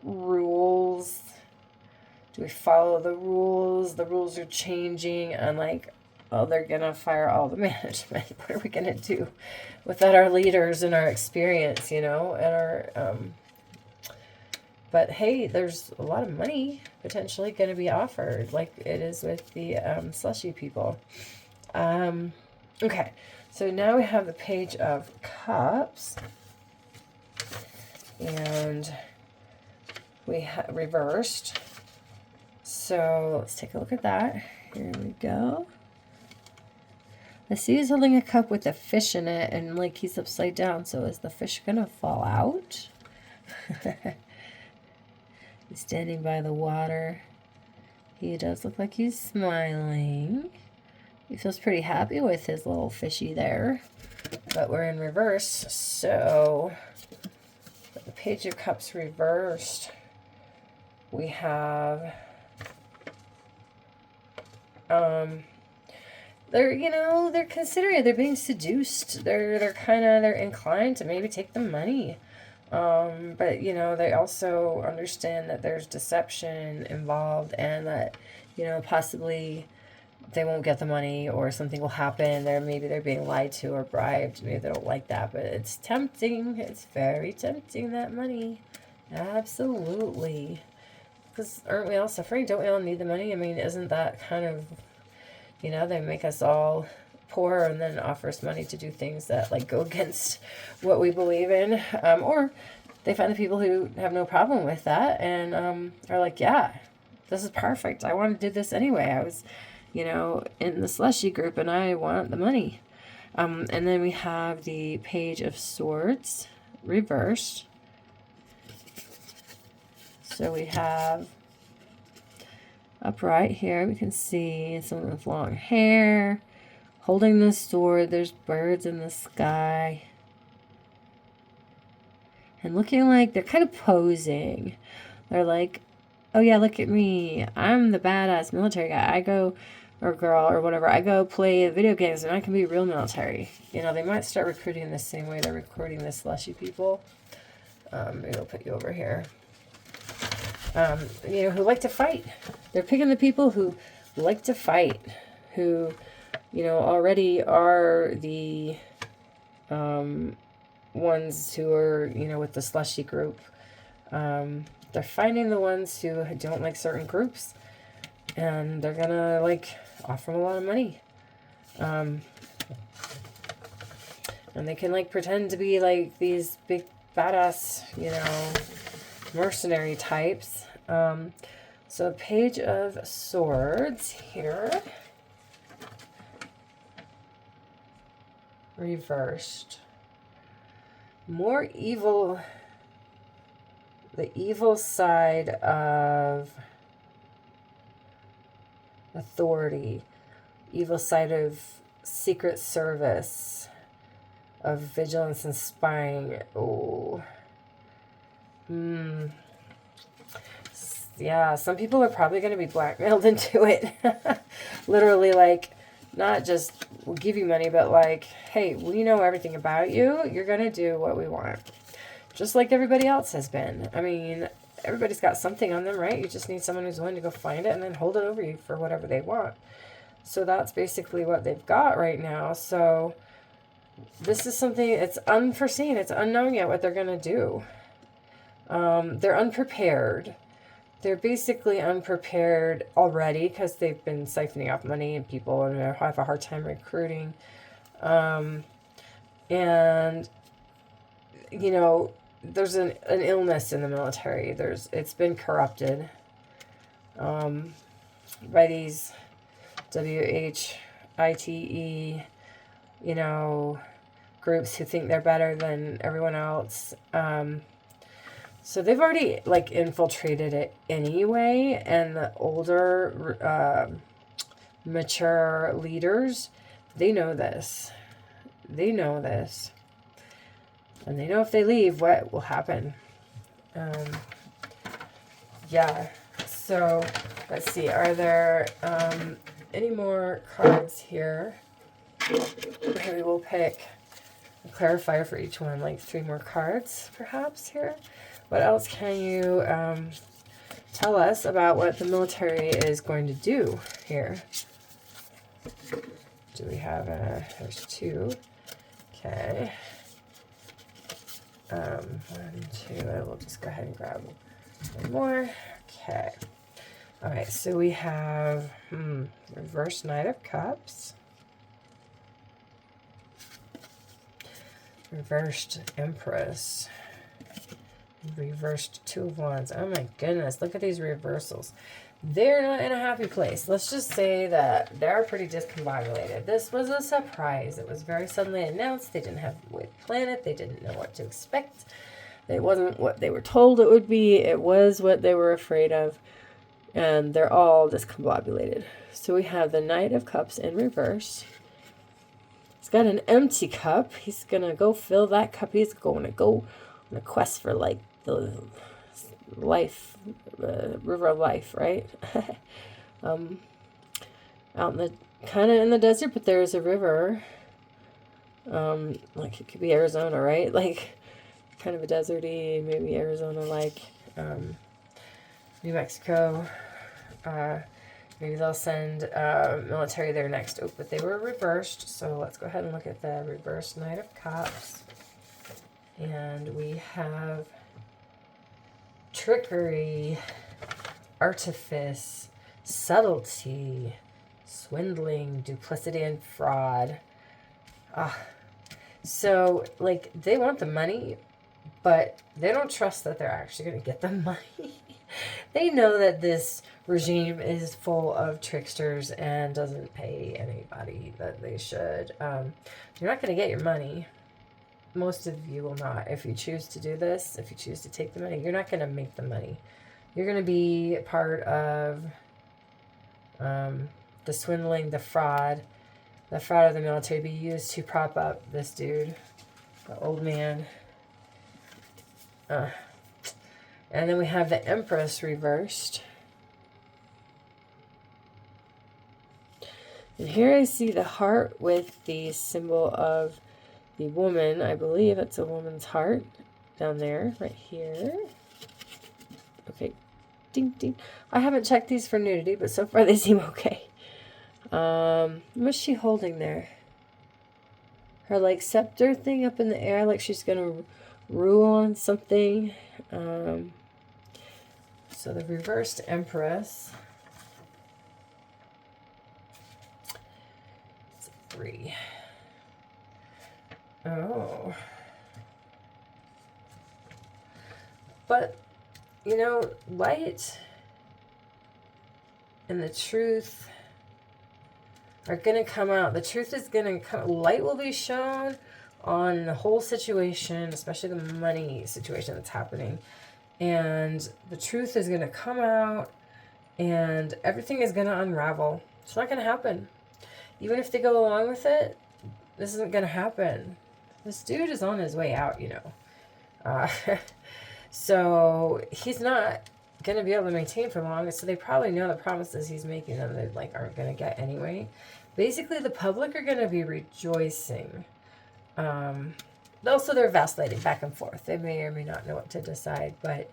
rules. Do we follow the rules? The rules are changing, and, well, they're going to fire all the management. What are we going to do without our leaders and our experience, you know, and our, but hey, there's a lot of money potentially going to be offered, like it is with the slushy people. Okay, so now we have the Page of Cups, and we have reversed. So let's take a look at that. Here we go. I see he's holding a cup with a fish in it, and like he's upside down. So is the fish gonna fall out? He's standing by the water. He does look like he's smiling. He feels pretty happy with his little fishy there. But we're in reverse, so the Page of Cups reversed. We have they're considering it. They're being seduced. They're inclined to maybe take the money. But you know, they also understand that there's deception involved, and that, you know, possibly they won't get the money or something will happen. Maybe they're being lied to or bribed. Maybe they don't like that, but it's tempting. It's very tempting, that money. Absolutely. Because aren't we all suffering? Don't we all need the money? I mean, isn't that kind of, you know, they make us all poor and then offer us money to do things that like go against what we believe in. Or they find the people who have no problem with that and are like, yeah, this is perfect. I want to do this anyway. I was, you know, in the slushy group and I want the money. And then we have the Page of Swords reversed. So we have upright here, we can see someone with long hair holding the sword. There's birds in the sky. And looking like they're kind of posing. They're like, oh yeah, look at me. I'm the badass military guy. I go, or girl, or whatever. I go play video games and I can be real military. You know, they might start recruiting the same way they're recruiting the slushy people. Maybe I'll put you over here. You know, who like to fight. They're picking the people who like to fight, who, you know, already are the ones who are, you know, with the slushy group. They're finding the ones who don't like certain groups, and they're gonna like offer them a lot of money. And they can like pretend to be like these big badass, you know, mercenary types. So Page of Swords here, reversed. More evil, the evil side of authority, evil side of secret service, of vigilance and spying. Oh. Yeah, some people are probably going to be blackmailed into it. Literally, like, not just we'll give you money, but like, hey, we know everything about you. You're going to do what we want. Just like everybody else has been. I mean, everybody's got something on them, right? You just need someone who's willing to go find it and then hold it over you for whatever they want. So that's basically what they've got right now. So this is something, it's unforeseen. It's unknown yet what they're going to do. They're unprepared. They're basically unprepared already because they've been siphoning off money and people and have a hard time recruiting. And, you know, there's an illness in the military. It's been corrupted by these WHITE, you know, groups who think they're better than everyone else. So they've already, like, infiltrated it anyway, and the older, mature leaders, they know this. They know this. And they know if they leave, what will happen. Yeah, so let's see. Are there any more cards here? Maybe we'll pick a clarifier for each one, like 3 more cards, perhaps, here. What else can you tell us about what the military is going to do here? Do we have there's 2. Okay. 1, 2. I will just go ahead and grab one more. Okay. All right, so we have reverse Knight of Cups. Reversed Empress. Reversed 2 of Wands. Oh my goodness, look at these reversals. They're not in a happy place. Let's just say that they're pretty discombobulated. This was a surprise. It was very suddenly announced. They didn't have a way to plan it. They didn't know what to expect. It wasn't what they were told it would be. It was what they were afraid of. And they're all discombobulated. So we have the Knight of Cups in reverse. He's got an empty cup. He's going to go fill that cup. He's going to go on a quest for like the life, river of life, right? Out in the kind of in the desert, but there's a river. Like it could be Arizona, right? Like kind of a deserty, maybe Arizona, like New Mexico. Maybe they'll send military there next. Oh, but they were reversed, so let's go ahead and look at the reversed Knight of Cups. And we have trickery, artifice, subtlety, swindling, duplicity, and fraud. So, like, they want the money, but they don't trust that they're actually going to get the money. They know that this regime is full of tricksters and doesn't pay anybody that they should. You're not going to get your money. Most of you will not. If you choose to do this, if you choose to take the money, you're not going to make the money. You're going to be part of the swindling, the fraud of the military be used to prop up this dude, the old man. And then we have the Empress reversed. And here I see the heart with the symbol of the woman. I believe it's a woman's heart down there, right here. Okay, ding, ding. I haven't checked these for nudity, but so far they seem okay. What's she holding there? Her, like, scepter thing up in the air, like she's going to rule on something. So the reversed Empress. It's a 3. Oh. But, you know, light and the truth are going to come out. The truth is going to come. Light will be shown on the whole situation, especially the money situation that's happening. And the truth is going to come out and everything is going to unravel. It's not going to happen. Even if they go along with it, this isn't going to happen. This dude is on his way out, you know. So he's not going to be able to maintain for long. So they probably know the promises he's making them they like aren't going to get anyway. Basically, the public are going to be rejoicing. Also, they're vacillating back and forth. They may or may not know what to decide, but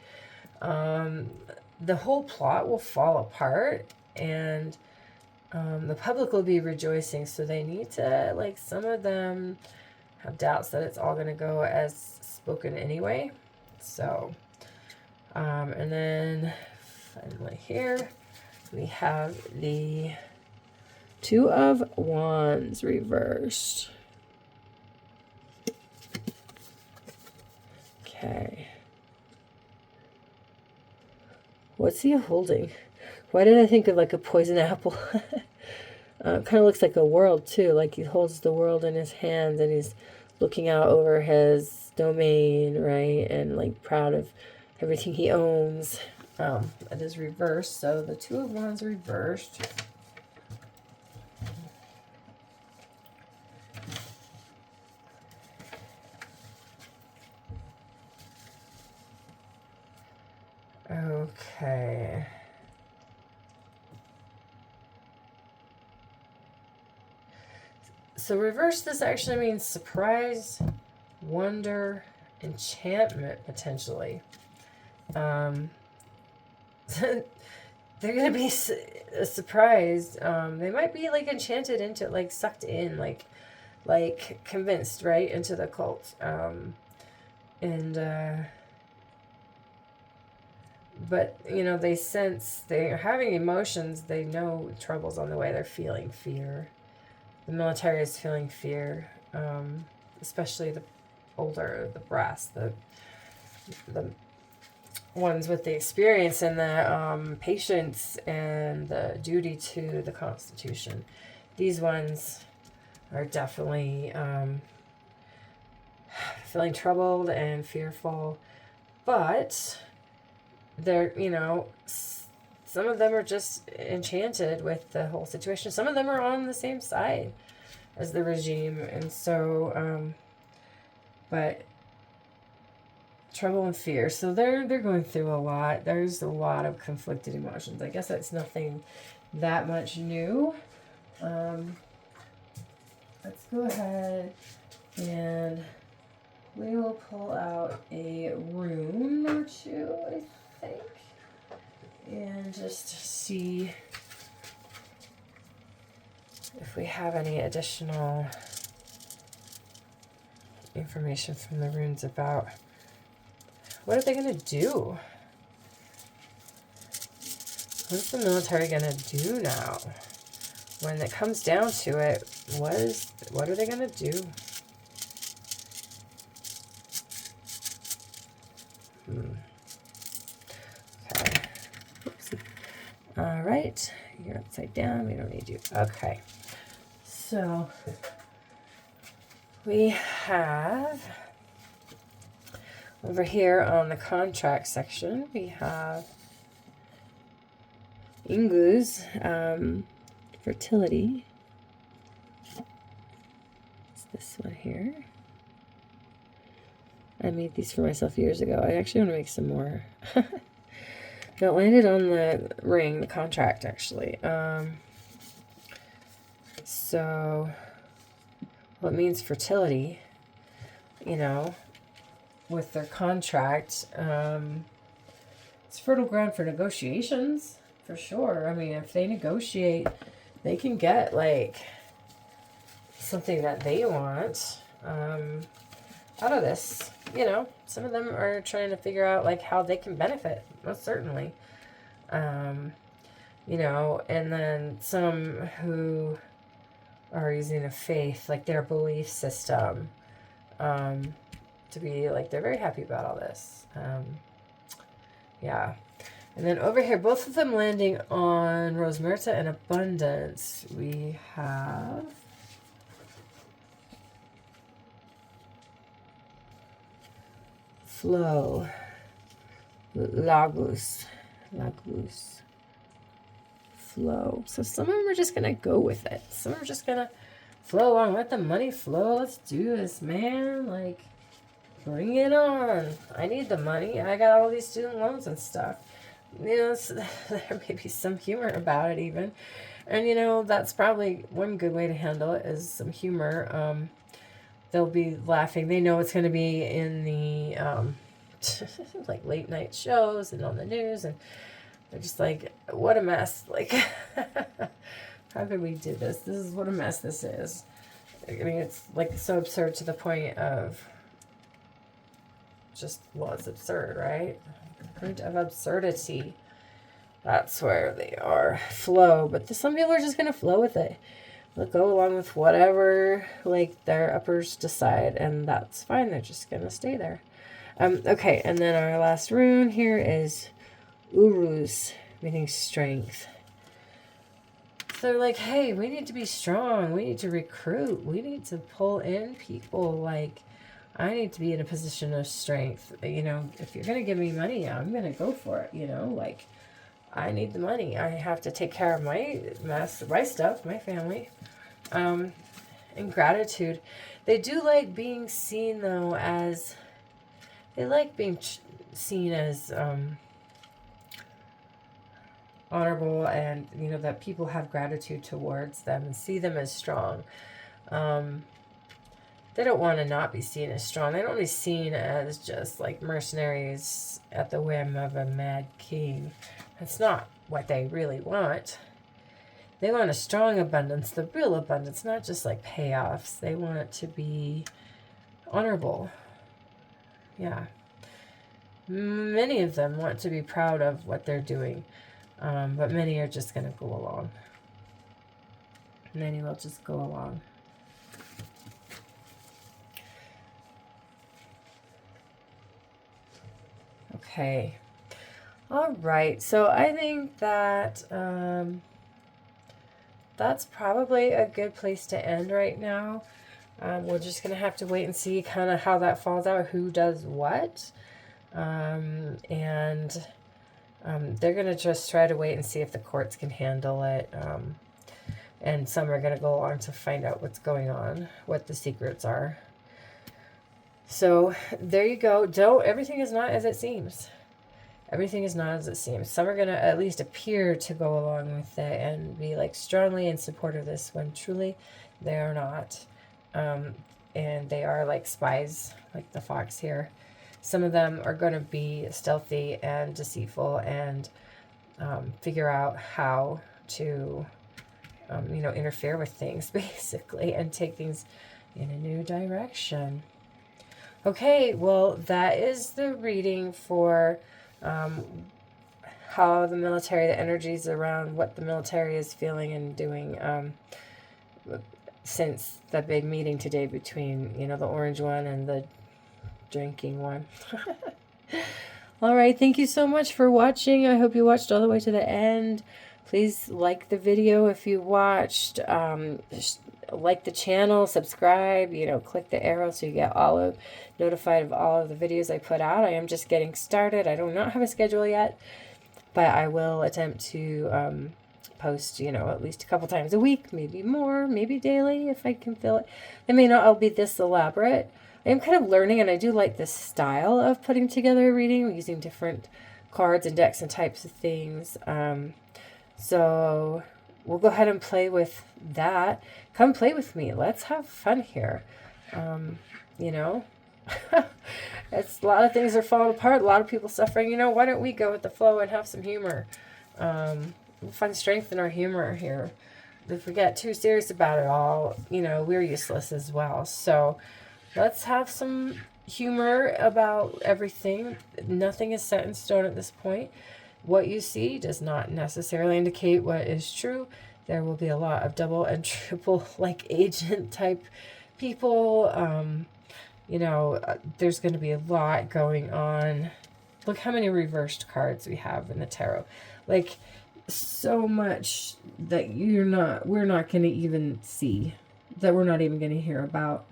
the whole plot will fall apart, and the public will be rejoicing. So they need to, like, some of them have doubts that it's all going to go as spoken anyway. So, and then finally here we have the 2 of Wands reversed. Okay. What's he holding? Why did I think of like a poison apple? It kind of looks like a world too. Like he holds the world in his hands and he's looking out over his domain, right? And like proud of everything he owns. It is reversed. So the 2 of Wands reversed. Okay. So reverse this actually means surprise, wonder, enchantment, potentially. they're going to be surprised. They might be like enchanted into it, like sucked in, like convinced, right, into the cult. But, you know, they sense they're having emotions. They know trouble's on the way. They're feeling fear. The military is feeling fear, especially the older, the brass, the ones with the experience and the patience and the duty to the Constitution. These ones are definitely feeling troubled and fearful, but they're, you know, some of them are just enchanted with the whole situation. Some of them are on the same side as the regime, and so, but trouble and fear. So they're going through a lot. There's a lot of conflicted emotions. I guess that's nothing that much new. Let's go ahead and we will pull out a rune or two, I think, and just see if we have any additional information from the runes about what are they going to do? What's the military going to do now? When it comes down to it, what are they going to do? Okay. Oopsie. All right. You're upside down. We don't need you. Okay. So we have over here on the contract section, we have Ingu's fertility. It's this one here. I made these for myself years ago. I actually want to make some more. It landed on the ring, the contract, actually. So, well, it means fertility, you know, with their contract. It's fertile ground for negotiations, for sure. I mean, if they negotiate, they can get, like, something that they want out of this. You know, some of them are trying to figure out, like, how they can benefit, most certainly. You know, and then some who are using a faith, like their belief system, to be, like, they're very happy about all this. Yeah. And then over here, both of them landing on Rosemerta and Abundance, we have Flow, Lagos, Flow. So some of them are just going to go with it. Some are just going to flow along. Let the money flow. Let's do this, man. Like, bring it on. I need the money. I got all these student loans and stuff. You know, there may be some humor about it even. And, you know, that's probably one good way to handle it is some humor. They'll be laughing. They know it's going to be in the, like, late night shows and on the news. And they're just like, what a mess. Like, how could we do this? This is what a mess this is. I mean, it's, like, so absurd to the point of just, well, it's absurd, right? Point of absurdity. That's where they are. Flow. But some people are just going to flow with it. They'll go along with whatever, like, their uppers decide, and that's fine. They're just going to stay there. Okay, and then our last rune here is Uruz, meaning strength. So they're like, hey, we need to be strong. We need to recruit. We need to pull in people. Like, I need to be in a position of strength. You know, if you're going to give me money, I'm going to go for it, you know, like, I need the money. I have to take care of my mess, my stuff, my family. And gratitude. They do like being seen, though, as... They like being seen as honorable and, you know, that people have gratitude towards them and see them as strong. They don't want to not be seen as strong. They don't want to be seen as just, like, mercenaries at the whim of a mad king. That's not what they really want. They want a strong abundance, the real abundance, not just like payoffs. They want it to be honorable. Yeah. Many of them want to be proud of what they're doing, but many are just going to go along. Many will just go along. Okay. All right. So I think that that's probably a good place to end right now. We're just going to have to wait and see kind of how that falls out, who does what. And they're going to just try to wait and see if the courts can handle it. And some are going to go on to find out what's going on, what the secrets are. So there you go. Everything is not as it seems. Everything is not as it seems. Some are going to at least appear to go along with it and be like strongly in support of this when truly they are not. And they are like spies, like the fox here. Some of them are going to be stealthy and deceitful and figure out how to, interfere with things basically and take things in a new direction. Okay, well, that is the reading for how the military, the energies around what the military is feeling and doing since the big meeting today between, the orange one and the drinking one. All right, thank you so much for watching. I hope you watched all the way to the end. Please like the video if you watched. Like the channel, subscribe, click the arrow so you get notified of all of the videos I put out. I am just getting started. I do not have a schedule yet, but I will attempt to post, at least a couple times a week, maybe more, maybe daily if I can feel it. They may not all be this elaborate. I am kind of learning, and I do like this style of putting together a reading using different cards and decks and types of things. So we'll go ahead and play with that. Come play with me. Let's have fun here. It's a lot of things are falling apart. A lot of people suffering. Why don't we go with the flow and have some humor? We'll find strength in our humor here. If we get too serious about it all, we're useless as well. So let's have some humor about everything. Nothing is set in stone at this point. What you see does not necessarily indicate what is true. There will be a lot of double and triple agent type people. There's going to be a lot going on. Look how many reversed cards we have in the tarot. So much that we're not going to even see, that we're not even going to hear about.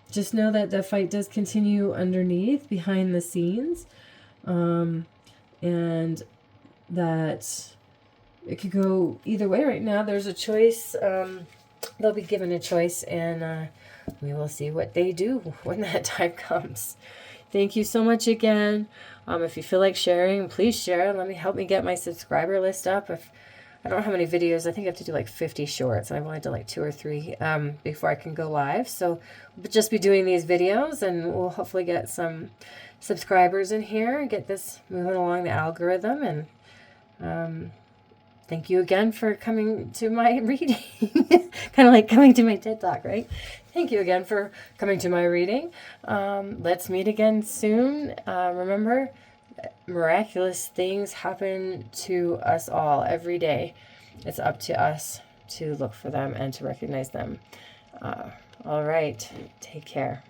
Just know that the fight does continue underneath, behind the scenes. And that it could go either way right now. There's a choice. They'll be given a choice, and we will see what they do when that time comes. Thank you so much again. If you feel like sharing, please share. Help me get my subscriber list up. If I don't know how many videos, I think I have to do 50 shorts. I've only done 2 or 3 before I can go live. So we'll just be doing these videos, and we'll hopefully get some subscribers in here and get this moving along the algorithm. And thank you again for coming to my reading. Kind of like coming to my TED Talk, right? Thank you again for coming to my reading. Let's meet again soon. Remember, miraculous things happen to us all every day. It's up to us to look for them and to recognize them. All right. Take care.